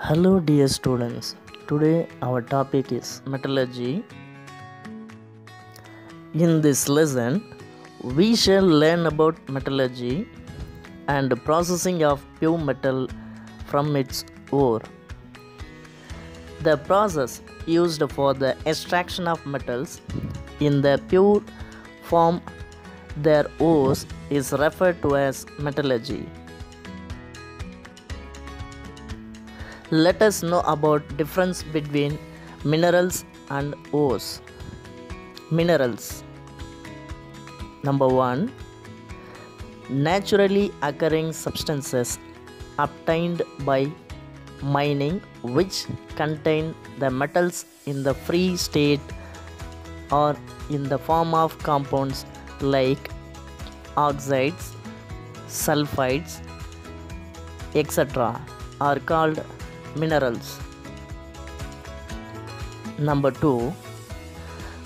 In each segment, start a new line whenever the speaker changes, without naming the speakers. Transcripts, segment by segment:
Hello, dear students. Today, our topic is metallurgy. In this lesson, we shall learn about metallurgy and processing of pure metal from its ore. The process used for the extraction of metals in the pure form, their ores, is referred to as metallurgy. Let us know about difference between minerals and ores. Minerals. Number 1. Naturally occurring substances obtained by mining which contain the metals in the free state or in the form of compounds like oxides, sulfides, etc. are called minerals. Number 2.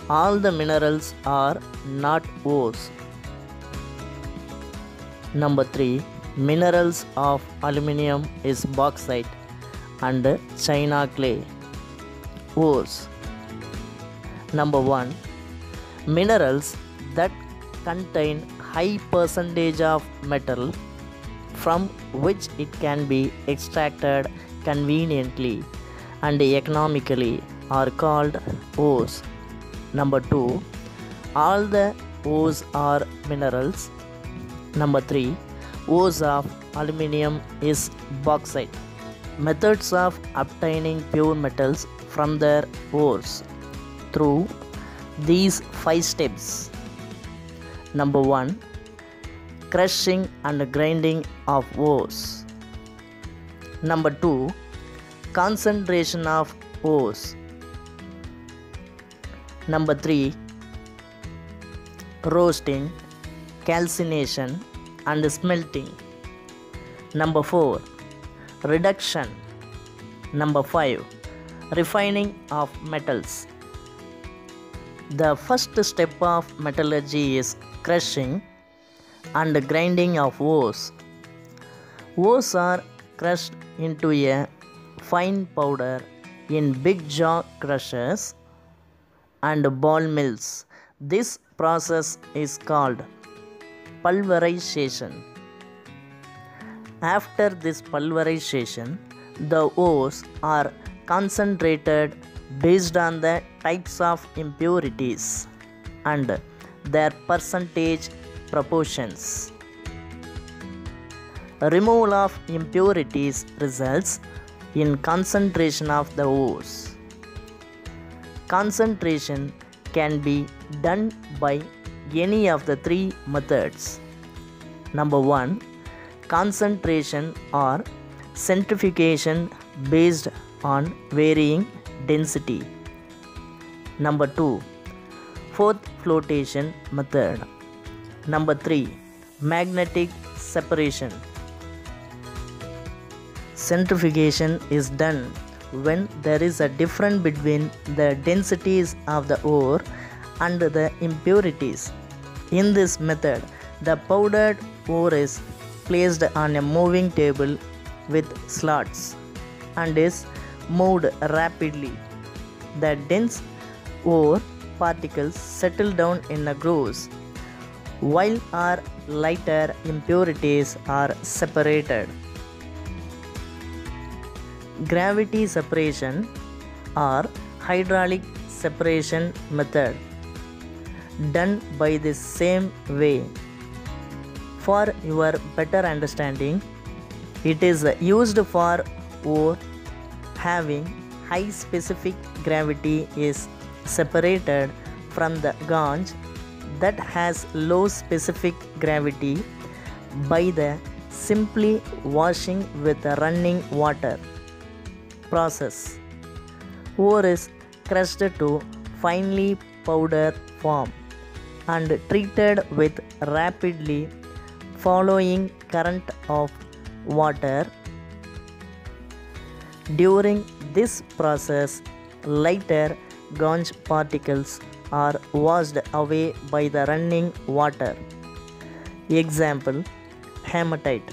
All the minerals are not ores. Number 3. Minerals of aluminium is bauxite and china clay. Ores. Number 1. Minerals that contain high percentage of metal from which it can be extracted conveniently and economically are called ores. Number 2. All the ores are minerals. Number 3. Ores of aluminium is bauxite. Methods of obtaining pure metals from their ores through these 5 steps. Number 1. Crushing and grinding of ores. Number 2. Concentration of ores. Number 3. Roasting, calcination and smelting. Number 4. Reduction. Number 5. Refining of metals. The first step of metallurgy is crushing and grinding of ores. Ores are crushed into a fine powder in big jaw crushers and ball mills. This process is called pulverization. After this pulverization, the ores are concentrated based on the types of impurities and their percentage proportions. Removal of impurities results in concentration of the ores. Concentration can be done by any of the 3 methods. Number 1. Concentration or centrifugation based on varying density. Number 2. Fourth flotation method. Number 3. Magnetic separation. Centrifugation is done when there is a difference between the densities of the ore and the impurities. In this method, the powdered ore is placed on a moving table with slots and is moved rapidly. The dense ore particles settle down in a grooves, while our lighter impurities are separated. Gravity separation or hydraulic separation method done by the same way. For your better understanding, it is used for ore having high specific gravity is separated from the gangue that has low specific gravity by the simply washing with running water process. Ore is crushed to finely powdered form and treated with rapidly following current of water. During this process, lighter gangue particles are washed away by the running water. Example: hematite.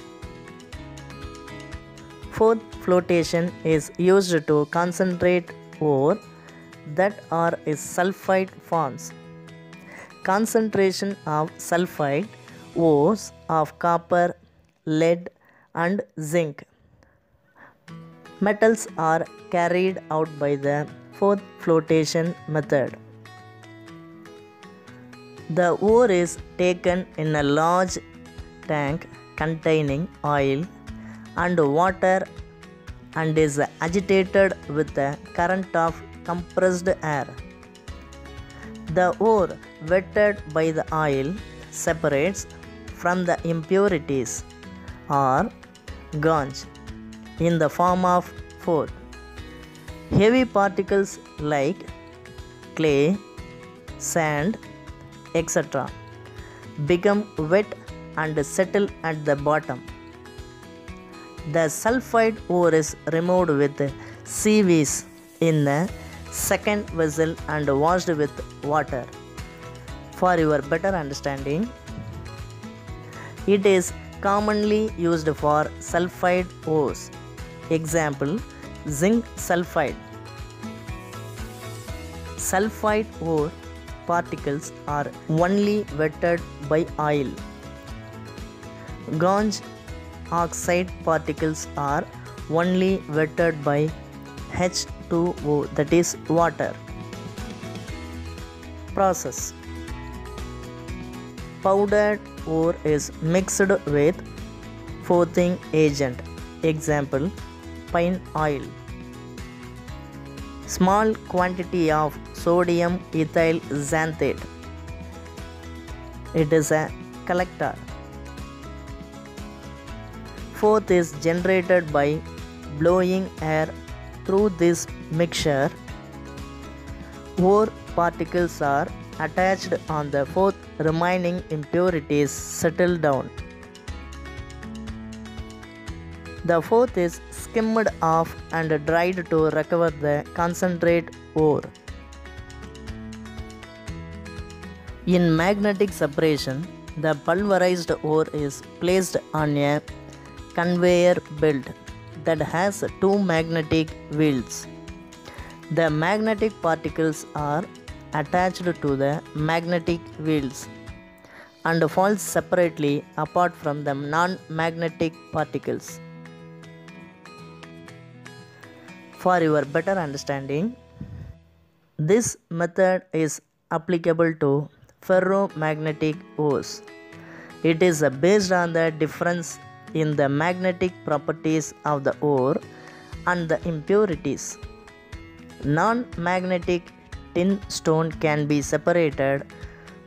Fourth, flotation is used to concentrate ore that are in sulfide forms. Concentration of sulfide ores of copper, lead, and zinc metals are carried out by the fourth flotation method. The ore is taken in a large tank containing oil and water and is agitated with a current of compressed air. The ore wetted by the oil separates from the impurities or ganj in the form of fourth. Heavy particles like clay, sand, etc. become wet and settle at the bottom. The sulfide ore is removed with sieves in the second vessel and washed with water. For your better understanding, it is commonly used for sulfide ores. Example, zinc sulfide. Sulfide ore particles are only wetted by oil. Ganj oxide particles are only wetted by H2O, that is water. Process. Powdered ore is mixed with fourthing agent. Example, pine oil. Small quantity of sodium ethyl xanthate. It is a collector. Fourth is generated by blowing air through this mixture. Ore particles are attached on the fourth, remaining impurities settle down. The fourth is skimmed off and dried to recover the concentrate ore. In magnetic separation, the pulverized ore is placed on a conveyor belt that has two magnetic wheels. The magnetic particles are attached to the magnetic wheels and fall separately apart from the non-magnetic particles. For your better understanding, this method is applicable to ferromagnetic ores. It is based on the difference in the magnetic properties of the ore and the impurities. Non-magnetic tin stone can be separated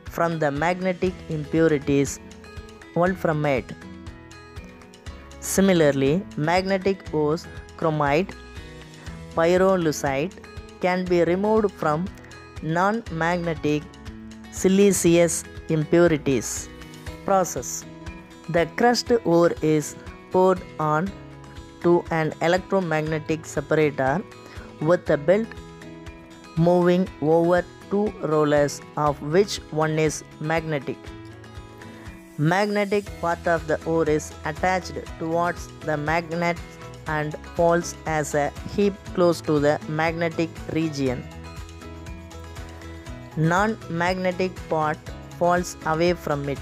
from the magnetic impurities wolframite. Similarly, magnetic ores, chromite, pyrolusite can be removed from non-magnetic siliceous impurities. Process. The crushed ore is poured on to an electromagnetic separator with a belt moving over two rollers, of which one is magnetic. Magnetic part of the ore is attached towards the magnet and falls as a heap close to the magnetic region. Non-magnetic part falls away from it.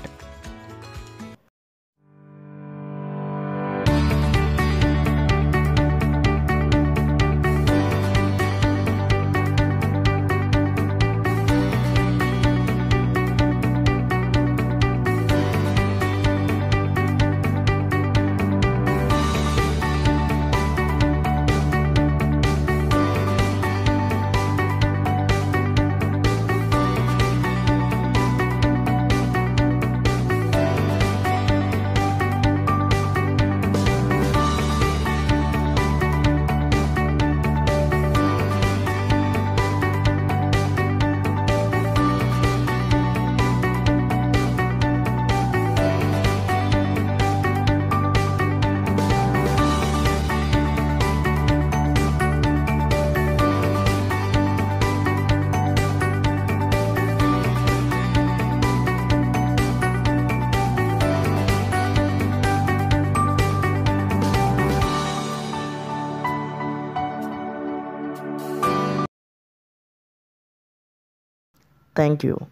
Thank you.